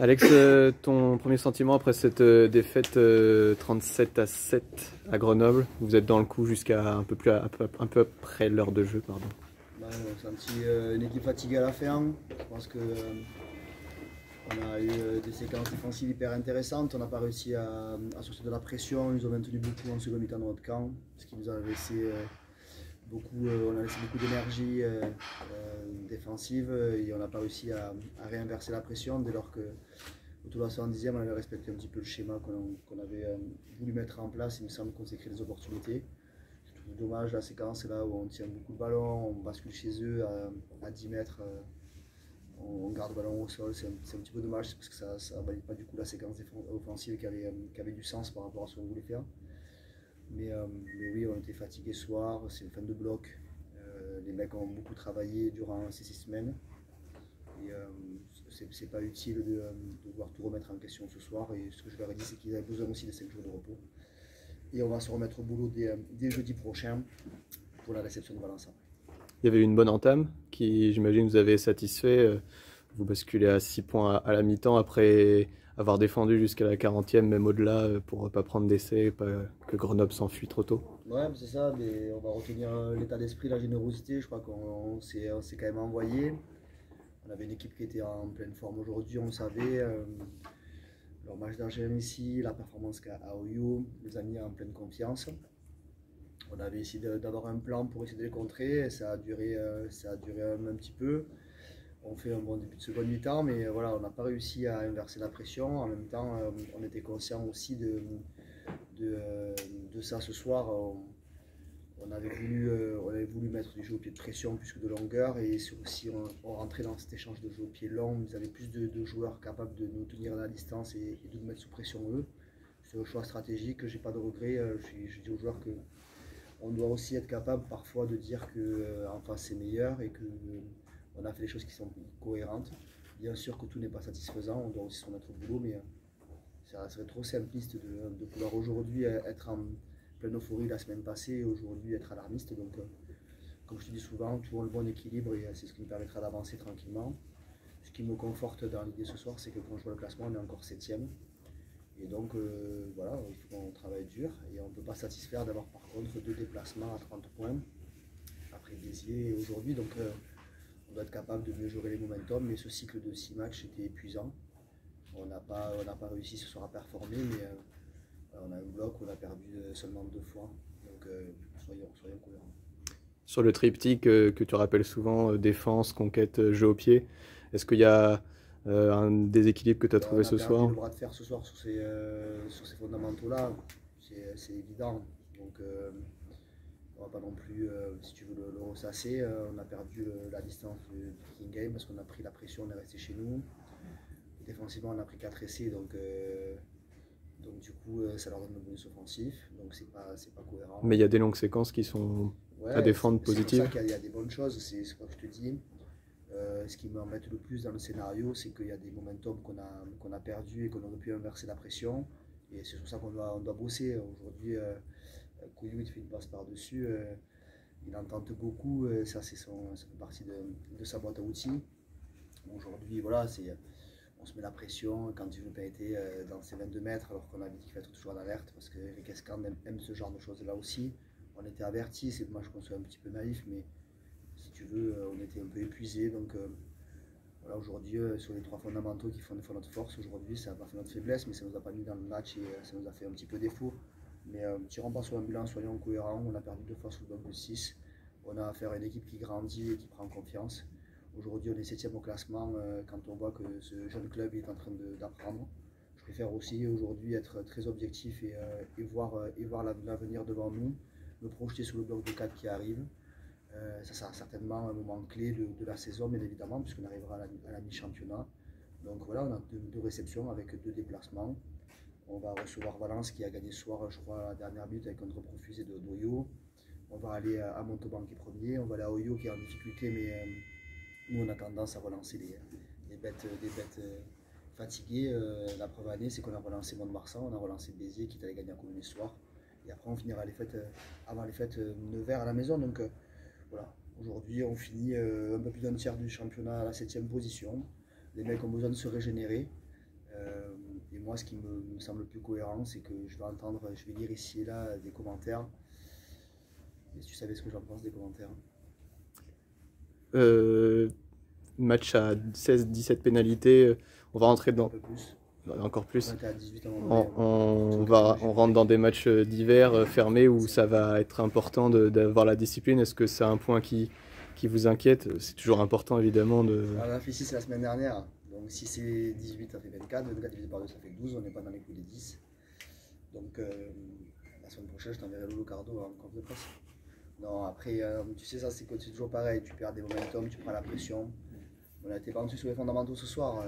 Alex, ton premier sentiment après cette défaite 37-7 à Grenoble? Vous êtes dans le coup jusqu'à un peu après l'heure de jeu, pardon. On a senti une équipe fatiguée à la fin. Je pense que on a eu des séquences défensives hyper intéressantes. On n'a pas réussi à sortir de la pression. Ils ont maintenu beaucoup en seconde mi-temps dans notre camp, ce qui nous a laissé on a laissé beaucoup d'énergie défensive et on n'a pas réussi à réinverser la pression dès lors que autour de la 70e on avait respecté un petit peu le schéma qu'on avait voulu mettre en place. Il me semble qu'on s'est créé des opportunités. Je trouve dommage la séquence là où on tient beaucoup de ballons, on bascule chez eux à 10 mètres, on garde le ballon au sol. C'est un petit peu dommage parce que ça ne valide pas du coup la séquence offensive qui avait du sens par rapport à ce qu'on voulait faire. Mais oui, on était fatigués ce soir, c'est une fin de bloc. Les mecs ont beaucoup travaillé durant ces 6 semaines. Et c'est pas utile de devoir tout remettre en question ce soir. Et ce que je leur ai dit, c'est qu'ils avaient besoin aussi de 5 jours de repos. Et on va se remettre au boulot dès jeudi prochain pour la réception de Valence. Il y avait une bonne entame qui, j'imagine, vous avait satisfait. Vous basculez à 6 points à la mi-temps après avoir défendu jusqu'à la 40e, même au-delà, pour ne pas prendre d'essai, pas que Grenoble s'enfuit trop tôt. Ouais, c'est ça, mais on va retenir l'état d'esprit, la générosité. Je crois qu'on s'est quand même envoyé. On avait une équipe qui était en pleine forme aujourd'hui, on le savait. Leur match d'Angers ici, la performance qu'a Oyo les a mis en pleine confiance. On avait essayé d'avoir un plan pour essayer de les contrer, et ça a duré un petit peu. On fait un bon début de seconde mi-temps, mais voilà, on n'a pas réussi à inverser la pression. En même temps, on était conscient aussi de ça ce soir. On avait voulu mettre du jeu au pied de pression plus que de longueur, et aussi on rentrait dans cet échange de jeu au pied long. Ils avaient plus de joueurs capables de nous tenir à la distance et de nous mettre sous pression eux. C'est un choix stratégique, j'ai pas de regrets. Je dis aux joueurs que on doit aussi être capable parfois de dire qu'en face c'est meilleur et qu'on a fait des choses qui sont cohérentes. Bien sûr que tout n'est pas satisfaisant, on doit aussi se remettre au boulot, mais ça serait trop simpliste de pouvoir aujourd'hui être en pleine euphorie la semaine passée et aujourd'hui être alarmiste. Donc, comme je te dis souvent, toujours le bon équilibre et c'est ce qui me permettra d'avancer tranquillement. Ce qui me conforte dans l'idée ce soir, c'est que quand je vois le classement, on est encore 7e. Et donc, voilà, il faut qu'on travaille dur et on ne peut pas satisfaire d'avoir par contre 2 déplacements à 30 points après Béziers et aujourd'hui. Donc, on doit être capable de mesurer les momentum, mais ce cycle de 6 matchs était épuisant. On n'a pas réussi ce soir à performer, mais on a un bloc où on a perdu seulement 2 fois. Donc soyons cohérents. Sur le triptyque que tu rappelles souvent, défense, conquête, jeu au pied, est-ce qu'il y a un déséquilibre que tu as trouvé ce soir? On a perdu le bras de fer ce soir sur ces fondamentaux-là, c'est évident. Donc on va pas non plus, si tu veux, le ressasser. On a perdu la distance du kicking game parce qu'on a pris la pression, on est resté chez nous. Défensivement, on a pris 4 essais, donc du coup, ça leur donne le bonus offensif, donc c'est pas cohérent. Mais il y a des longues séquences qui sont à défendre positives. C'est pour ça qu'il y a des bonnes choses, c'est ce que je te dis. Ce qui m'embête le plus dans le scénario, c'est qu'il y a des momentum qu'on a perdu et qu'on aurait pu inverser la pression. Et c'est sur ça qu'on doit bosser. Aujourd'hui, Couillou, il fait une passe par-dessus. Il en tente beaucoup. Ça fait partie de sa boîte à outils. Aujourd'hui, voilà, on se met la pression quand il veut pas être dans ses 22 mètres, alors qu'on a dit qu'il faut être toujours en alerte, parce que Eric Escan aime ce genre de choses-là aussi. On était avertis, c'est dommage qu'on soit un petit peu naïf, mais si tu veux, on était un peu épuisés. Donc voilà, aujourd'hui, sur les 3 fondamentaux qui font notre force, aujourd'hui, ça n'a pas fait notre faiblesse, mais ça ne nous a pas mis dans le match et ça nous a fait un petit peu défaut. Mais tirons pas sur un bilan, soyons cohérents. On a perdu 2 fois sous le bloc de 6. On a affaire à une équipe qui grandit et qui prend confiance. Aujourd'hui, on est 7e au classement quand on voit que ce jeune club est en train d'apprendre. Je préfère aussi aujourd'hui être très objectif et voir l'avenir devant nous, me projeter sur le bloc de 4 qui arrive. Ça sera certainement un moment clé de la saison, bien évidemment, puisqu'on arrivera à la mi-championnat. Donc voilà, on a 2 réceptions avec 2 déplacements. On va recevoir Valence qui a gagné ce soir, je crois, à la dernière minute avec un drop refusé d'Oyo. On va aller à Montauban qui est premier. On va aller à Oyo qui est en difficulté, mais nous on a tendance à relancer des bêtes fatiguées. La preuve année, c'est qu'on a relancé Mont-de-Marsan, on a relancé Béziers qui est allé gagner à Communes ce soir. Et après, on finira avant les fêtes Nevers à la maison. Donc voilà, aujourd'hui, on finit un peu plus d'un tiers du championnat à la 7e position. Les mecs ont besoin de se régénérer. Et moi, ce qui me semble le plus cohérent, c'est que je vais lire ici et là des commentaires. Et si tu savais ce que j'en pense des commentaires. Euh, Match à 16-17 pénalités, on va rentrer Un dans peu plus. encore On plus. était à 18 à un moment On rentre dans des matchs d'hiver fermés où ça va être important d'avoir la discipline. Est-ce que c'est un point qui vous inquiète? C'est toujours important évidemment de. On a fait 6 la semaine dernière. Donc si c'est 18, ça fait 24. 24 divisé par 2, ça fait 12. On n'est pas dans les coups des 10. Donc la semaine prochaine, je t'enverrai Lolo Cardo en conf de presse. Non, après, tu sais, ça, c'est toujours pareil. Tu perds des momentum, tu prends la pression. On a été battu sur les fondamentaux ce soir.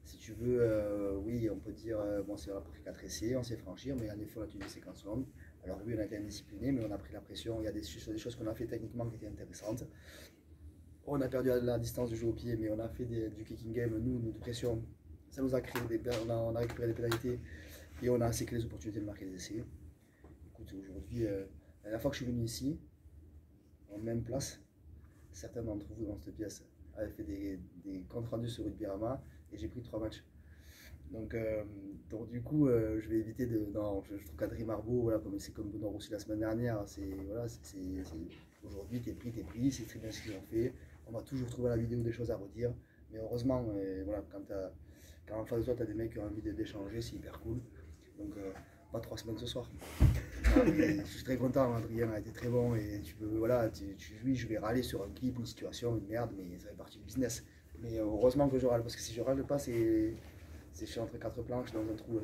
Si tu veux, oui, on peut dire, bon, c'est on a pris 4 essais, on s'est franchi, mais en effet, on a tenu des séquences longues. Alors oui, on a été indiscipliné, mais on a pris la pression. Il y a des choses qu'on a fait techniquement qui étaient intéressantes. On a perdu la distance du jeu au pied, mais on a fait du kicking game, nous, de pression. Ça nous a créé on a récupéré des pénalités et on a séqué les opportunités de marquer des essais. Écoute, aujourd'hui, la dernière fois que je suis venu ici, en même place, certains d'entre vous dans cette pièce avaient fait des comptes rendus sur Rugby-Rama et j'ai pris 3 matchs. Donc du coup, je vais éviter de. Non, je trouve qu'Adrien Marbeau, voilà, c'est comme Benoît Roussy la semaine dernière, aujourd'hui, t'es pris, c'est très bien ce qu'ils ont fait. On va toujours trouver la vidéo des choses à redire, mais heureusement, voilà, quand en face de toi, tu as des mecs qui ont envie d'échanger, c'est hyper cool. Donc, pas 3 semaines ce soir. Non, je suis très content, Adrien a été très bon et tu peux, voilà, oui, je vais râler sur un clip, une situation, une merde, mais ça fait partie du business. Mais heureusement que je râle, parce que si je râle pas, c'est je suis entre 4 planches dans un trou.